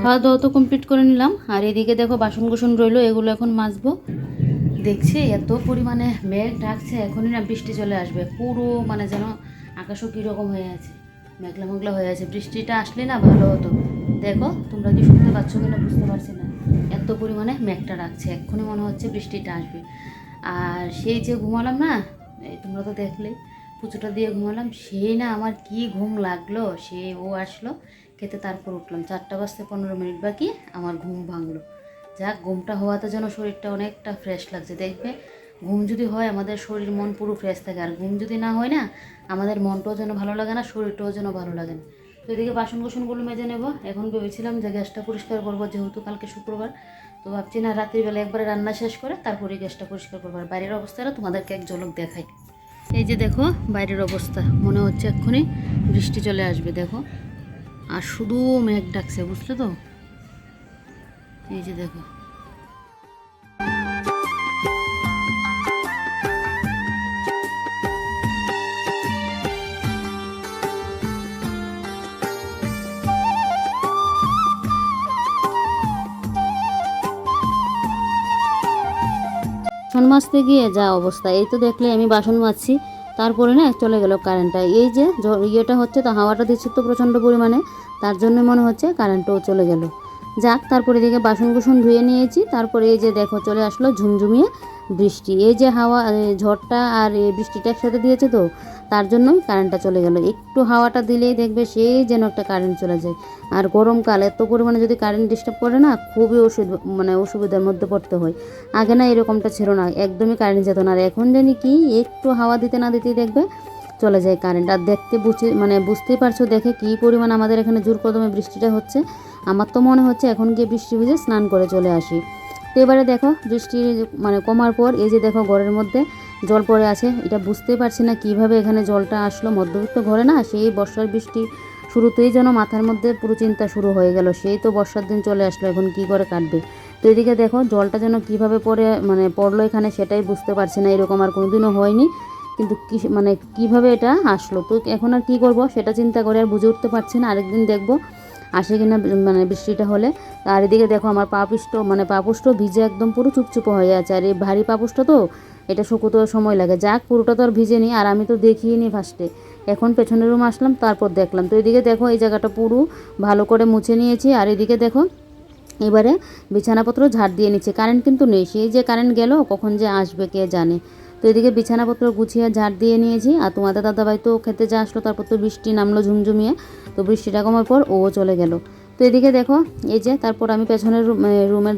খাওয়া দাওয়া তো কমপ্লিট করে নিলাম। আর এদিকে দেখো বাসন কুসন রইলো, এগুলো এখন মাজবো। দেখছি এত পরিমাণে মেঘ ডাকছে, এখনই না বৃষ্টি চলে আসবে। পুরো মানে যেন আকাশও কীরকম হয়ে আছে, মেঘলা মেঘলা হয়ে আছে। বৃষ্টিটা আসলে না ভালো হতো। দেখো তোমরা কি শুনতে পাচ্ছ কিনা বুঝতে পারছি না, এত পরিমাণে মেঘটা ডাকছে, এক্ষুনি মনে হচ্ছে বৃষ্টিটা আসবে। আর সেই যে ঘুমালাম না, এই তোমরা তো দেখলে পুচোটা দিয়ে ঘুমালাম, সেই না আমার কি ঘুম লাগলো। সে ও আসলো খেতে, তারপর উঠলাম। 4:15 বাকি আমার ঘুম ভাঙলো। যাক, ঘুমটা হওয়াতে যেন শরীরটা অনেকটা ফ্রেশ লাগছে। দেখবে ঘুম যদি হয় আমাদের শরীর মন পুরো ফ্রেশ থাকে, আর ঘুম যদি না হয় না আমাদের মনটাও যেন ভালো লাগে না, শরীরটাও যেন ভালো লাগে না। তো এদিকে বাসন কুসনগুলো মেজে নেব। এখন ভেবেছিলাম যে গ্যাসটা পরিষ্কার করবো, যেহেতু কালকে শুক্রবার। তো ভাবছি না রাত্রিবেলা একবারে রান্না শেষ করে তারপরে গ্যাসটা পরিষ্কার করবো। আর বাইরের অবস্থাটা তোমাদেরকে এক ঝলক দেখাই। এই যে দেখো বাইরের অবস্থা, মনে হচ্ছে এক্ষুনি বৃষ্টি চলে আসবে। দেখো আর শুধু মেঘ ডাকছে, বুঝলে তো। এই যে দেখো বাসন মাজতে গিয়ে যা অবস্থা। এই তো দেখলে আমি বাসন মাজছি, তারপরে না চলে গেল কারেন্টটা। এই যে ইয়েটা হচ্ছে, তো হাওয়াটা দিচ্ছে তো প্রচণ্ড পরিমাণে, তার জন্য মনে হচ্ছে কারেন্টটাও চলে গেল। যাক, তারপরে এদিকে বাসন কুসন ধুয়ে নিয়েছি। তারপরে এই যে দেখো চলে আসলো ঝুমঝুমিয়ে বৃষ্টি। এই যে হাওয়া, ঝড়টা আর এই বৃষ্টিটা একসাথে দিয়েছে, তো তার জন্যই কারেন্টটা চলে গেল। একটু হাওয়াটা দিলেই দেখবে সেই যেন একটা কারেন্ট চলে যায়। আর গরমকাল এত পরিমাণে যদি কারেন্ট ডিস্টার্ব করে না, খুবই অসুবিধার মধ্যে পড়তে হয়। আগে না এরকমটা ছিল না, একদমই কারেন্ট যেত না। আর এখন জানি কি একটু হাওয়া দিতে না দিতেই দেখবে চলে যায় কারেন্ট। আর দেখতে বুঝতেই পারছো দেখে কী পরিমাণ আমাদের এখানে জোর কদমে বৃষ্টিটা হচ্ছে। আমার তো মনে হচ্ছে এখন গিয়ে বৃষ্টি ভিজে স্নান করে চলে আসি। তো এবারে দেখো বৃষ্টি কমার পর এই যে দেখো ঘরের মধ্যে জল পড়ে আছে। এটা বুঝতেই পারছি না কিভাবে এখানে জলটা আসলো। মধ্যবিত্ত ঘরে না সেই বর্ষার বৃষ্টি শুরুতেই যেন মাথার মধ্যে পুরো চিন্তা শুরু হয়ে গেল। সেই তো বর্ষার দিন চলে আসলো, এখন কি করে কাটবে। তো এদিকে দেখো জলটা যেন কীভাবে পড়লো এখানে, সেটাই বুঝতে পারছি না। এরকম আর কোনোদিনও হয়নি, কিন্তু কীভাবে এটা আসলো। তো এখন আর কী করব সেটা চিন্তা করে আর বুঝে উঠতে পারছি না। আরেকদিন দেখবো আসে কিনা বৃষ্টিটা হলে। আর এদিকে দেখো আমার পাপুষ্ট ভিজে একদম পুরো চুপচুপো হয়ে আছে। আর এই ভারী পাপুসটা তো, এটা শুকোতেও সময় লাগে। যাক, পুরোটা তো আর ভিজে নি, আর আমি তো দেখিনি ফার্স্টে। এখন পেছনের রুম আসলাম, তারপর দেখলাম। তো এদিকে দেখো এই জায়গাটা পুরো ভালো করে মুছে নিয়েছি। আর এদিকে দেখো এবারে বিছানাপত্র ঝাড় দিয়ে নিচ্ছে। কারেন্ট কিন্তু নেই, সেই যে কারেন্ট গেল কখন যে আসবে কে জানে। তো এদিকে বিছানাপত্র গুছিয়ে ঝাড় দিয়ে নিয়েছি। আর তোমাদের দাদাভাই তো খেতে যা আসলো, তারপর তো বৃষ্টি নামলো ঝুমঝুমিয়ে। তো বৃষ্টিটা কমার পর ও চলে গেল। তো এদিকে দেখো এই যে তারপর আমি পেছনের রুমের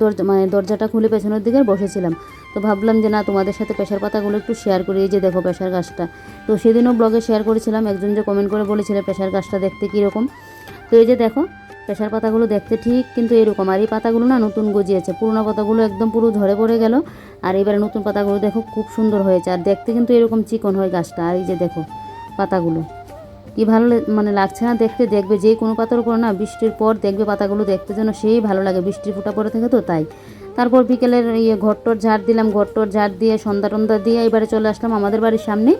দরজাটা খুলে পেছনের দিকে বসেছিলাম। তো ভাবলাম যে না, তোমাদের সাথে প্রেশার পাতাগুলো একটু শেয়ার করি। এই যে দেখো প্রেশার গাছটা, তো সেদিনও ব্লগে শেয়ার করেছিলাম। একজন যে কমেন্ট করে বলেছিল প্রেশার গাছটা দেখতে কীরকম। তো এই যে দেখো প্রেশার পাতাগুলো দেখতে ঠিক কিন্তু এরকম। আর এই পাতাগুলো না নতুন গজিয়েছে, পুরোনো পাতাগুলো একদম পুরো ঝরে পড়ে গেল। আর এবারে নতুন পাতাগুলো দেখো খুব সুন্দর হয়েছে, আর দেখতে কিন্তু এরকম চিকন হয় গাছটা। আর এই যে দেখো পাতাগুলো কি ভালো লাগছে না দেখতে। দেখবে যে কোনো পাতার উপর না বৃষ্টির পর দেখবে পাতাগুলো দেখতে যেন সেই ভালো লাগে, বৃষ্টির ফোঁটা পড়ে থাকে তো তাই। তারপর বিকেলের ঘরটর ঝাড় দিলাম, ঘরটর ঝাড় দিয়ে সন্ধ্যা টন্ধা দিয়ে এবারে চলে আসলাম আমাদের বাড়ির সামনে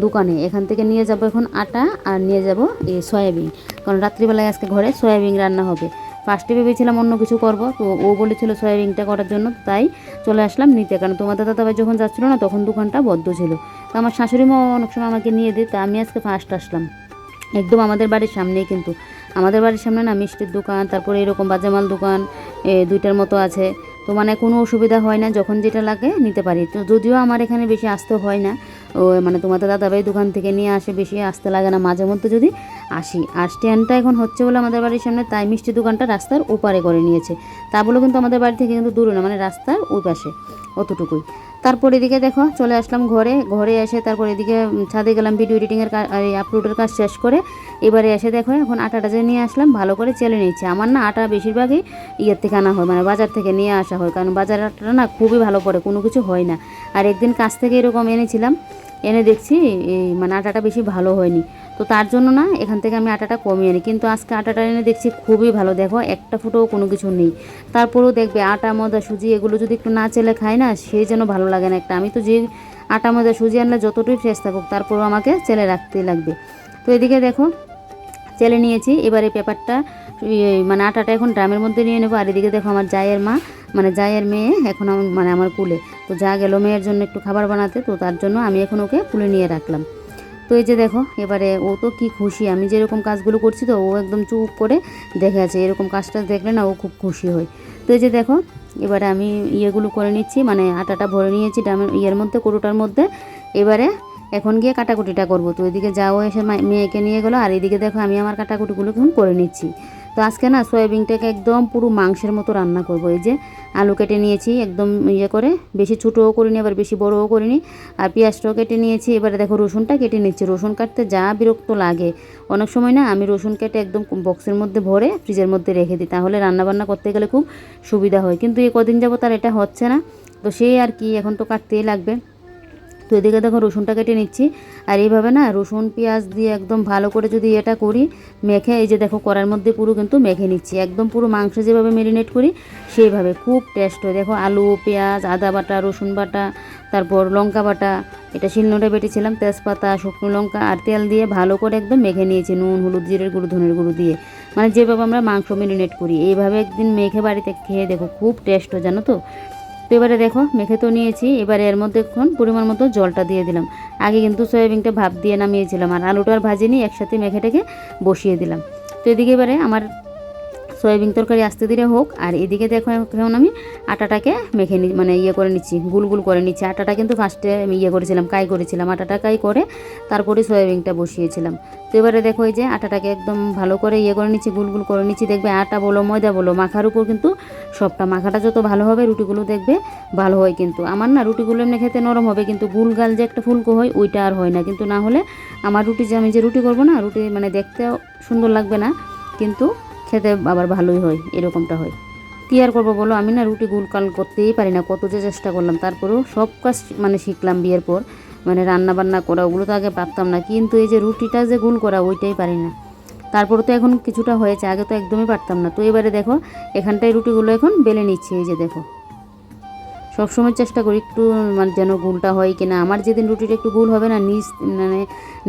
দোকানে। এখান থেকে নিয়ে যাব এখন আটা, আর নিয়ে যাব এই সয়াবিন, কারণ রাত্রিবেলায় আজকে ঘরে সয়াবিন রান্না হবে। ফার্স্টে ভেবেছিলাম অন্য কিছু করব, তো ও বলেছিল সয়াবিনটা করার জন্য, তাই চলে আসলাম নিতে। কারণ তোমাদের দাদাভাই যখন যাচ্ছিলো না তখন দোকানটা বদ্ধ ছিল। তো আমার শাশুড়ি মা অনেক সময় আমাকে নিয়ে দিত, তা আমি আজকে ফার্স্ট আসলাম। একদম আমাদের বাড়ির সামনেই, কিন্তু আমাদের বাড়ির সামনে না মিষ্টির দোকান, তারপরে এরকম বাজামাল দোকান দুইটার মতো আছে। তো কোনো অসুবিধা হয় না, যখন যেটা লাগে নিতে পারি। তো যদিও আমার এখানে বেশি আসতে হয় না, তোমাদের দাদাভাই দোকান থেকে নিয়ে আসে, বেশি আসতে লাগে না, মাঝে মধ্যে যদি আসি। আর স্ট্যান্ডটা এখন হচ্ছে বলে আমাদের বাড়ির সামনে, তাই মিষ্টি দোকানটা রাস্তার ওপারে করে নিয়েছে। তা বলে কিন্তু আমাদের বাড়ি থেকে কিন্তু দূরে না, রাস্তার ওই পাশে, অতটুকুই। তারপর এদিকে দেখো চলে আসলাম ঘরে এসে তারপর এদিকে ছাদে গেলাম ভিডিও এডিটিংয়ের আপলোডের কাজ শেষ করে। এবারে এসে দেখো এখন আটাটা যে নিয়ে আসলাম, ভালো করে চেলে নিচ্ছে। আমার না আটা বেশিরভাগই ইয়ের থেকে আনা হয়, বাজার থেকে নিয়ে আসা হয়, কারণ বাজার আটাটা না খুবই ভালো পড়ে, কোনো কিছু হয় না। আর একদিন কাছ থেকে এরকম এনেছিলাম, এনে দেখছি এই আটাটা বেশি ভালো হয়নি। তো তার জন্য না এখান থেকে আমি আটাটা কমিয়ে আনি, কিন্তু আজকে আটাটা এনে দেখছি খুবই ভালো। দেখো একটা ফুটোও কোনো কিছু নেই। তারপরেও দেখবে আটা ময়দা সুজি এগুলো যদি একটু না চেলে খাই না, সেই যেন ভালো লাগে না একটা। আমি তো যে আটা ময়দা সুজি আনলে যতটুকু ফ্রেশ থাকুক, তারপরেও আমাকে চেলে রাখতেই লাগবে। তো এদিকে দেখো চেলে নিয়েছি। এবারে পেপারটা মানে আটাটা এখন ড্রামের মধ্যে নিয়ে নেবো। আর এদিকে দেখো আমার জায়ের মা মানে জায়ের মেয়ে এখন মানে আমার কুলে, তো যা গেল মেয়ের জন্য একটু খাবার বানাতে, তো তার জন্য আমি এখন ওকে কুলে নিয়ে রাখলাম। তো এই যে দেখো এবারে ও তো কি খুশি, আমি যেরকম কাজগুলো করছি তো ও একদম চুপ করে দেখে আছে, এরকম কাজটা দেখলে না ও খুব খুশি হয়। তো এই যে দেখো এবারে আমি ইয়েগুলো করে নিচ্ছি, মানে আটাটা ভরে নিয়েছি ডামের ইয়ের মধ্যে, কৌটোটার মধ্যে। এবারে এখন গিয়ে কাটাকুটিটা করব। তো এদিকে যাও এসে মেয়েকে নিয়ে গেলো, আর এদিকে দেখো আমি আমার কাটাকুটিগুলো এখন করে নিচ্ছি। তো আজকে না সয়াবিনটাকে একদম পুরো মাংসের মতো রান্না করব। এই যে আলু কেটে নিয়েছি একদম ইয়ে করে, বেশি ছোটোও করিনি আবার বেশি বড়োও করিনি, আর পেঁয়াজটাও কেটে নিয়েছি। এবারে দেখো রসুনটা কেটে নিচ্ছি। রসুন কাটতে যা বিরক্ত লাগে, অনেক সময় না আমি রসুন কেটে একদম বক্সের মধ্যে ভরে ফ্রিজের মধ্যে রেখে দিই, তাহলে রান্নাবান্না করতে গেলে খুব সুবিধা হয়। কিন্তু এই কদিন যাবো তার এটা হচ্ছে না, তো সেই আর কি, এখন তো কাটতেই লাগবে। তো এদিকে দেখো রসুনটা কেটে নিচ্ছি, আর এইভাবে না রসুন পেঁয়াজ দিয়ে একদম ভালো করে যদি এটা করি মেখে, এই যে দেখো কড়ার মধ্যে পুরো কিন্তু মেখে নিচ্ছি, একদম পুরো মাংস যেভাবে ম্যারিনেট করি সেইভাবে, খুব টেস্ট হয়। দেখো আলু পেঁয়াজ আদা বাটা রসুন বাটা তারপর লঙ্কা বাটা, এটা শিলনোড়ায় বেটেছিলাম, তেজপাতা শুকনো লঙ্কা আর তেল দিয়ে ভালো করে একদম মেখে নিয়েছি, নুন হলুদ জিরের গুঁড়ো ধনের গুঁড়ো দিয়ে, মানে যেভাবে আমরা মাংস ম্যারিনেট করি এইভাবে একদিন মেখে বাড়িতে খেয়ে দেখো, খুব টেস্ট হয় জানো তো। তো এবারে দেখো মেখে তো নিয়েছি, এবারে এর মধ্যে এখন পরিমাণ মতো জলটা দিয়ে দিলাম। আগে কিন্তু সয়াবিনটা ভাপ দিয়ে নামিয়েছিলাম, আর আলুটা আর ভাজি নিয়ে একসাথে মেখে টেকে বসিয়ে দিলাম। তো এদিকে এবারে আমার সয়াবিন তরকারি আস্তে ধীরে হোক, আর এদিকে দেখো এখন আমি আটাটাকে মেখে মানে ইয়ে করে নিচ্ছি, গুল করে নিচ্ছি। আটাটা কিন্তু ফার্স্টে আমি ইয়ে করেছিলাম, কাই করেছিলাম, আটাটা কাই করে তারপরে সয়াবিনটা বসিয়েছিলাম। তো এবারে দেখো এই যে আটাটাকে একদম ভালো করে ইয়ে করে নিচ্ছি, গুল করে নিচ্ছি। দেখবে আটা বলো ময়দা বলো মাখার উপর কিন্তু সবটা, মাখাটা যত ভালো হবে রুটিগুলো দেখবে ভালো হয়। কিন্তু আমার না রুটিগুলো এমনি খেতে নরম হবে, কিন্তু গুলগাল যে একটা ফুলকো হয় ওইটা আর হয় না। কিন্তু না হলে আমার রুটি যে আমি যে রুটি করবো না, রুটি মানে দেখতেও সুন্দর লাগবে না, কিন্তু খেতে আবার ভালোই হয়, এরকমটা হয়। কী আর করবো বলো, আমি না রুটি গুলকাল করতেই পারি না, কত যে চেষ্টা করলাম, তারপরেও সব কাজ মানে শিখলাম বিয়ের পর, মানে রান্না বান্না করা ওগুলো তো আগে পারতাম না, কিন্তু এই যে রুটিটা যে গুল করা ওইটাই পারি না। তারপরে তো এখন কিছুটা হয়েছে, আগে তো একদমই পারতাম না। তো এবারে দেখো এখানটায় রুটিগুলো এখন বেলে নিচ্ছি, এই যে দেখো সবসময় চেষ্টা করি একটু মানে যেন গুলটা হয় কিনা, আমার যেদিন রুটিটা একটু গুল হবে না মানে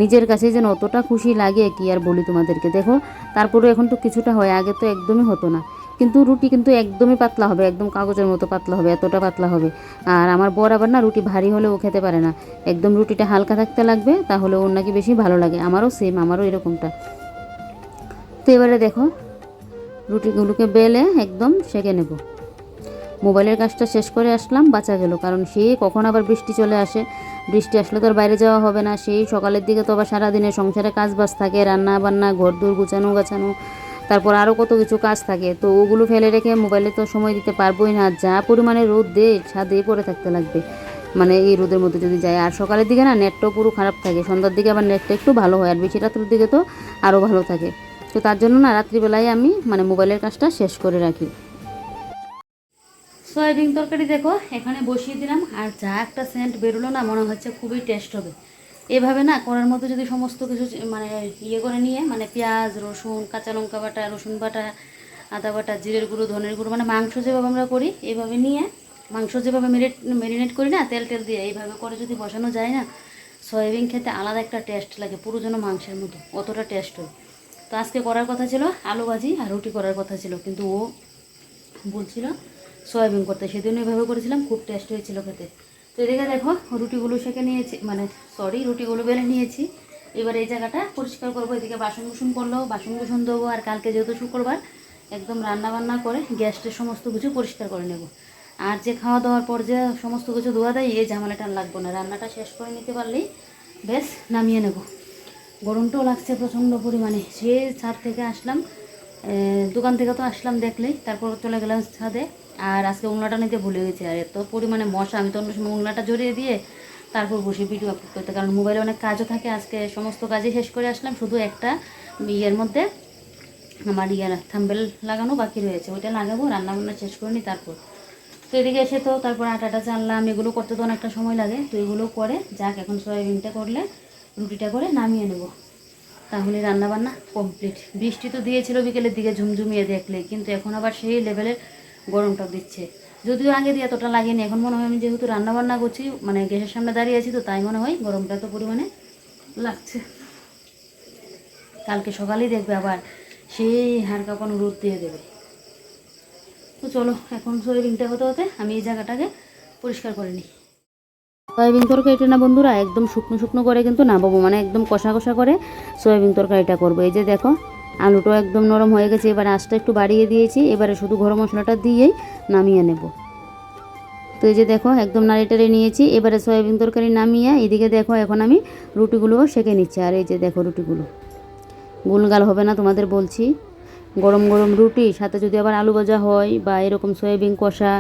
নিজের কাছে যেন অতটা খুশি লাগে কি আর বলি তোমাদেরকে। দেখো তারপরে এখন তো কিছুটা হয়, আগে তো একদমই হতো না। কিন্তু রুটি কিন্তু একদমই পাতলা হবে, একদম কাগজের মতো পাতলা হবে, এতটা পাতলা হবে। আর আমার বর আবার না রুটি ভারী হলে ও খেতে পারে না, একদম রুটিটা হালকা থাকতে লাগবে, তাহলে ওর নাকি বেশি ভালো লাগে। আমারও সেম, আমারও এরকমটা। তো এবারে দেখো রুটিগুলোকে বেলে একদম সেঁকে নেব। মোবাইলের কাজটা শেষ করে আসলাম, বাঁচা গেল, কারণ সেই কখন আবার বৃষ্টি চলে আসে, বৃষ্টি আসলে তো আর বাইরে যাওয়া হবে না। সেই সকালের দিকে তো আবার সারাদিনে সংসারে কাজ বাজ থাকে, রান্না বান্না ঘর দূর গুছানো গাছানো, তারপর আরও কত কিছু কাজ থাকে, তো ওগুলো ফেলে রেখে মোবাইলে তো সময় দিতে পারবোই না। যা পরিমাণে রোদ দে ছাদে পড়ে থাকতে লাগবে, মানে এই রোদের মধ্যে যদি যায়। আর সকালের দিকে না নেটটাও পুরো খারাপ থাকে, সন্ধ্যার দিকে আবার নেটটা একটু ভালো হয়, আর বেশি রাতের দিকে তো আরও ভালো থাকে। তো তার জন্য না রাত্রিবেলায় আমি মানে মোবাইলের কাজটা শেষ করে রাখি। সয়াবিন তরকারি দেখো এখানে বসিয়ে দিলাম, আর যা একটা সেন্ট বেরোলো না, মনে হচ্ছে খুবই টেস্ট হবে। এভাবে না করার মধ্যে যদি সমস্ত কিছু মানে ইয়ে করে নিয়ে, মানে পেঁয়াজ রসুন কাঁচা লঙ্কা বাটা রসুন বাটা আদা বাটা জিরের গুঁড়ো ধনের গুঁড়ো, মানে মাংস যেভাবে আমরা করি এইভাবে নিয়ে, মাংস যেভাবে ম্যারিনেট করি না তেল টেল দিয়ে, এইভাবে করে যদি বসানো যায় না, সয়াবিন খেতে আলাদা একটা টেস্ট লাগে, পুরো যেন মাংসের মতো, অতটা টেস্ট হয়। তো আজকে করার কথা ছিল আলু ভাজি আর রুটি করার কথা ছিল, কিন্তু ও বলছিল সয়াবিন করতে, সেদিনও এভাবে করেছিলাম, খুব টেস্ট হয়েছিল খেতে। তো এদিকে দেখো রুটিগুলো সেঁকে নিয়েছি, মানে সরি রুটিগুলো বেলে নিয়েছি। এবার এই জায়গাটা পরিষ্কার করবো, এদিকে বাসন কুসন করলেও বাসন কুসন দেবো, আর কালকে যেহেতু শুক্রবার একদম রান্না বান্না করে গ্যাসটা সমস্ত কিছু পরিষ্কার করে নেব। আর যে খাওয়া দাওয়ার পর যে সমস্ত কিছু ধোয়া দেয় এই ঝামেলাটা লাগবো না, রান্নাটা শেষ করে নিতে পারলেই বেশ নামিয়ে নেব। গরমটাও লাগছে প্রচণ্ড পরিমাণে, সে ছাদ থেকে আসলাম, দোকান থেকে তো আসলাম দেখলেই, তারপর চলে গেলাম ছাদে। আর আজকে উংলাটা নিতে ভুলে গেছি, আর এত পরিমাণে মশা, আমি তো অন্য সময় উংলাটা জড়িয়ে দিয়ে তারপর বসে ভিডিও আপলোড করতে, কারণ মোবাইলে অনেক কাজও থাকে। আজকে সমস্ত কাজই শেষ করে আসলাম, শুধু একটা ইয়ের মধ্যে আমার থাম্বেল লাগানো বাকি রয়েছে, ওইটা লাগাবো, রান্নাবান্না শেষ করে নিই তারপর। তো এদিকে এসে তো তারপর আটাটা চাললাম, এগুলো করতে তো অনেকটা সময় লাগে, তো এগুলো করে যাক এখন সয়াবিনটা করলে রুটিটা করে নামিয়ে নেব, তাহলে রান্নাবান্না কমপ্লিট। বৃষ্টি তো দিয়েছিল বিকেলের দিকে ঝুমঝুমিয়ে দেখলে, কিন্তু এখন আবার সেই লেভেলের গরমটা দিচ্ছে, যদিও আগে দিয়ে এতটা লাগেনি। এখন মনে হয় আমি যেহেতু রান্নাবান্না করছি, মানে গ্যাসের সামনে দাঁড়িয়ে আছি, তো তাই মনে হয় গরমটা তো পরিমাণে লাগছে। কালকে সকালেই দেখবে আবার সেই হাড় কাঁপানো রোদ দিয়ে দেবে। তো চলো এখন সয়াবিনটা হতে হতে আমি এই জায়গাটাকে পরিষ্কার করে নিই। সয়াবিন তরকারিটা না বন্ধুরা একদম শুকনো শুকনো করে কিন্তু নামাবো, মানে একদম কষা কষা করে সয়াবিন তরকারিটা করবো। এই যে দেখো আলুটাও একদম নরম হয়ে গেছে, এবারে আঁচটা একটু বাড়িয়ে দিয়েছি, এবারে শুধু গরম মশলাটা দিয়েই নামিয়ে নেব। তো এই যে দেখো একদম নাড়ি টাড়ি নিয়েছি, এবারে সয়াবিন তরকারি নামিয়ে এদিকে দেখো এখন আমি রুটিগুলোও সেঁকে নিচ্ছি। আর এই যে দেখো রুটিগুলো গোলগাল হবে না তোমাদের বলছি, গরম গরম রুটি সাথে যদি আবার আলু ভাজা হয় বা এরকম সয়াবিন কষা,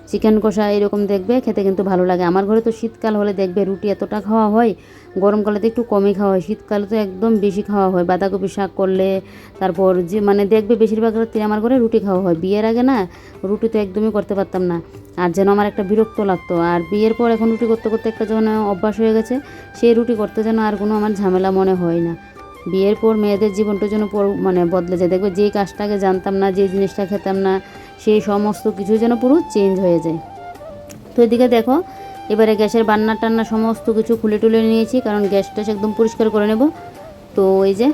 চিকেন কষা এরকম দেখবে খেতে কিন্তু ভালো লাগে। আমার ঘরে তো শীতকাল হলে দেখবে রুটি এতটা খাওয়া হয়, গরমকালে তো একটু কমই খাওয়া হয়, শীতকালে তো একদম বেশি খাওয়া হয়। বাঁধাকপি শাক করলে তারপর যে মানে দেখবে বেশিরভাগ রাত্রে আমার ঘরে রুটি খাওয়া হয়। বিয়ের আগে না রুটি তো একদমই করতে পারতাম না, আর যেন আমার একটা বিরক্ত লাগতো। আর বিয়ের পর এখন রুটি করতে করতে একটা যেন অভ্যাস হয়ে গেছে, সেই রুটি করতে যেন আর কোনো আমার ঝামেলা মনে হয় না। বিয়ের পর মেয়েদের জীবনটা যেন মানে বদলে যায়, দেখবে যেই কাজটাকে জানতাম না, যে জিনিসটা খেতাম না, সেই সমস্ত কিছু যেন পুরো চেঞ্জ হয়ে যায়। তো এদিকে দেখো এবারে গ্যাসের বান্না টান্না সমস্ত কিছু খুলে টুলে নিয়েছি, কারণ গ্যাসটা একদম পরিষ্কার করে নেব। তো এই যে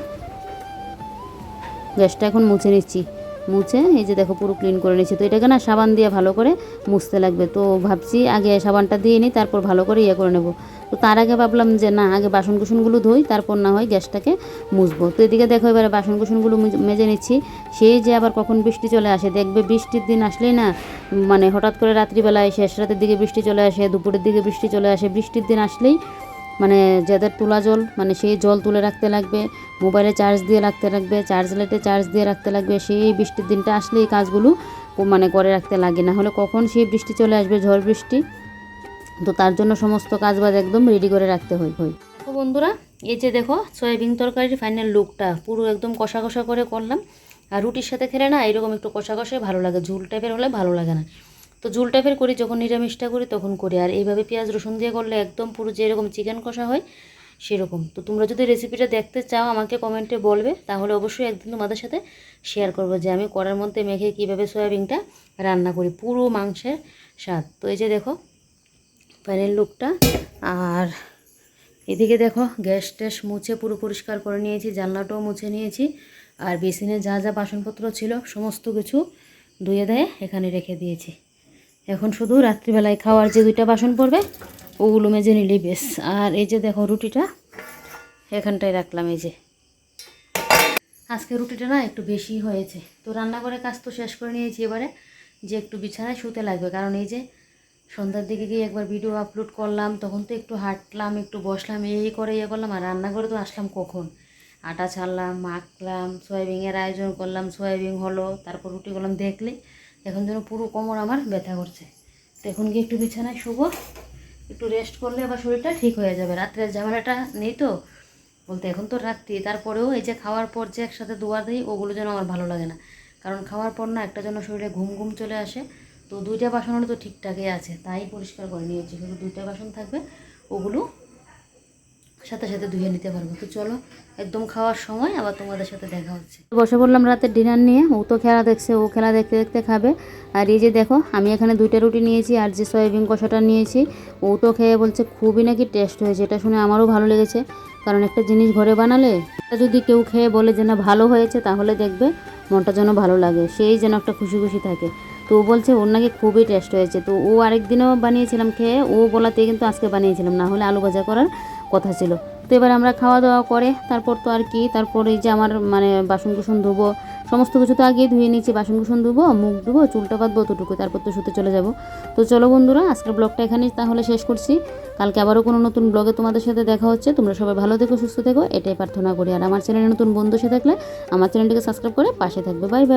গ্যাসটা এখন মুছে নিচ্ছি, মুছে এই যে দেখো পুরো ক্লিন করে নিচ্ছি। তো এটাকে না সাবান দিয়ে ভালো করে মুছতে লাগবে, তো ভাবছি আগে সাবানটা দিয়ে নিই তারপর ভালো করে করে নেব। তো তার আগে ভাবলাম যে না আগে বাসন কুসনগুলো ধুই তারপর না হয় গ্যাসটাকে মুছবো। তো এদিকে দেখো এবারে বাসন কুসনগুলো মেজে নিচ্ছি। সেই যে আবার কখন বৃষ্টি চলে আসে, দেখবে বৃষ্টির দিন আসলেই না মানে হঠাৎ করে রাত্রিবেলায় শেষ রাতের দিকে বৃষ্টি চলে আসে, দুপুরের দিকে বৃষ্টি চলে আসে। বৃষ্টির দিন আসলেই মানে যাদের তোলা জল মানে সেই জল তুলে রাখতে লাগবে, মোবাইলে চার্জ দিয়ে রাখতে লাগবে, চার্জ লাইটে চার্জ দিয়ে রাখতে লাগবে। সেই বৃষ্টির দিনটা আসলে এই কাজগুলো মানে করে রাখতে লাগে, না হলে কখন সেই বৃষ্টি চলে আসবে, ঝড় বৃষ্টি। তো তার জন্য সমস্ত কাজবাজ একদম রেডি করে রাখতে হয়। তো বন্ধুরা এই যে দেখো সয়াবিন তরকারির ফাইনাল লুকটা পুরো একদম কষা কষা করে করলাম। আর রুটির সাথে খেলে না এরকম একটু কষা কষাই ভালো লাগে, ঝুল টাইপের হলে ভালো লাগে না। তো ঝুল টাইপের করি যখন নিরামিষটা করি তখন করি, আর এইভাবে পেঁয়াজ রসুন দিয়ে করলে একদম পুরো যেরকম চিকেন কষা হয় সেরকম। তো তোমরা যদি রেসিপিটা দেখতে চাও আমাকে কমেন্টে বলবে, তাহলে অবশ্যই একদিন তোমাদের সাথে শেয়ার করবো যে আমি কড়ার মধ্যে মেখে কীভাবে সয়াবিনটা রান্না করি, পুরো মাংসের স্বাদ। তো এই যে দেখো ফাইনাল লুকটা। আর এদিকে দেখো গ্যাস ট্যাস মুছে পুরো পরিষ্কার করে নিয়েছি, জানলাটাও মুছে নিয়েছি, আর বেসিনে যা যা বাসনপত্র ছিল সমস্ত কিছু ধুয়ে দেয়ে এখানে রেখে দিয়েছি। এখন শুধু রাত্রিবেলায় খাওয়ার যে 2টা বাসন পড়বে ওগুলো মেজে নিলেই বেশ। আর এই যে দেখো রুটিটা এখানটায় রাখলাম। এই যে আজকে রুটিটা না একটু বেশি হয়েছে, তো রান্নাঘরের কাজ তো শেষ করে নিয়েছি, এবারে যে একটু বিছানায় শুতে লাগবে, কারণ এই যে সন্ধ্যার দিকে গিয়ে একবার ভিডিও আপলোড করলাম, তখন তো একটু হাঁটলাম একটু বসলাম এই করে করলাম, আর রান্নাঘরে তো আসলাম কখন, আটা ছাড়লাম মাখলাম, সয়াবিনের আয়োজন করলাম, সয়াবিন হলো, তারপর রুটি করলাম, দেখলে এখন যেন পুরো কোমর আমার ব্যথা করছে। তো এখন গিয়ে একটু বিছানায় শুবো, একটু রেস্ট করলে আবার শরীরটা ঠিক হয়ে যাবে, রাত্রের ঝামেলাটা নেই তো বলতে। এখন তো রাত্রি, তারপরেও এই যে খাওয়ার পর যে একসাথে দুয়ার দিই ওগুলো যেন আমার ভালো লাগে না, কারণ খাওয়ার পর না একটা যেন শরীরে ঘুম ঘুম চলে আসে। তো 2টা বাসন হলে তো ঠিকঠাকই আছে, তাই পরিষ্কার করে নিয়েছি, শুধু 2টা বাসন থাকবে, ওগুলো সাথে সাথে ধুয়ে নিতে পারবো। তো চলো একদম খাওয়ার সময় আবার তোমাদের সাথে দেখা হচ্ছে। বসে পড়লাম রাতের ডিনার নিয়ে, ও তো খেলা দেখছে, ও খেলা দেখতে দেখতে খাবে। আর এই যে দেখো আমি এখানে 2টা রুটি নিয়েছি, আর যে সয়াবিন কষাটা নিয়েছি ও তো খেয়ে বলছে খুবই নাকি টেস্ট হয়েছে। এটা শুনে আমারও ভালো লেগেছে, কারণ একটা জিনিস ঘরে বানালে এটা যদি কেউ খেয়ে বলে যে না ভালো হয়েছে, তাহলে দেখবে মনটা যেন ভালো লাগে, সেই যেন একটা খুশি খুশি থাকে। তো ও বলছে ওর নাকি খুবই টেস্ট হয়েছে। তো ও আরেকদিনও বানিয়েছিলাম খেয়ে, ও বলাতে কিন্তু আজকে বানিয়েছিলাম, না হলে আলু ভাজা করার কথা ছিল। তো এবার আমরা খাওয়া দাওয়া করে তারপর তো আর কি, তারপর এই যে আমার মানে বাসন কুসন ধুবো, সমস্ত কিছু তো আগেই ধুয়ে নিচ্ছি, বাসন কুসন ধুবো, মুখ ধুবো, চুলটা বাঁধবো, অতটুকু, তারপর তো শুতে চলে যাব। তো চলো বন্ধুরা আজকের ব্লগটা এখানেই তাহলে শেষ করছি, কালকে আবারও কোনো নতুন ব্লগে তোমাদের সাথে দেখা হচ্ছে। তোমরা সবাই ভালো থেকো, সুস্থ থেকো, এটাই প্রার্থনা করি। আর আমার চ্যানেলে নতুন বন্ধু এসে থাকলে আমার চ্যানেলটিকে সাবস্ক্রাইব করে পাশে থাকবে। Bye bye.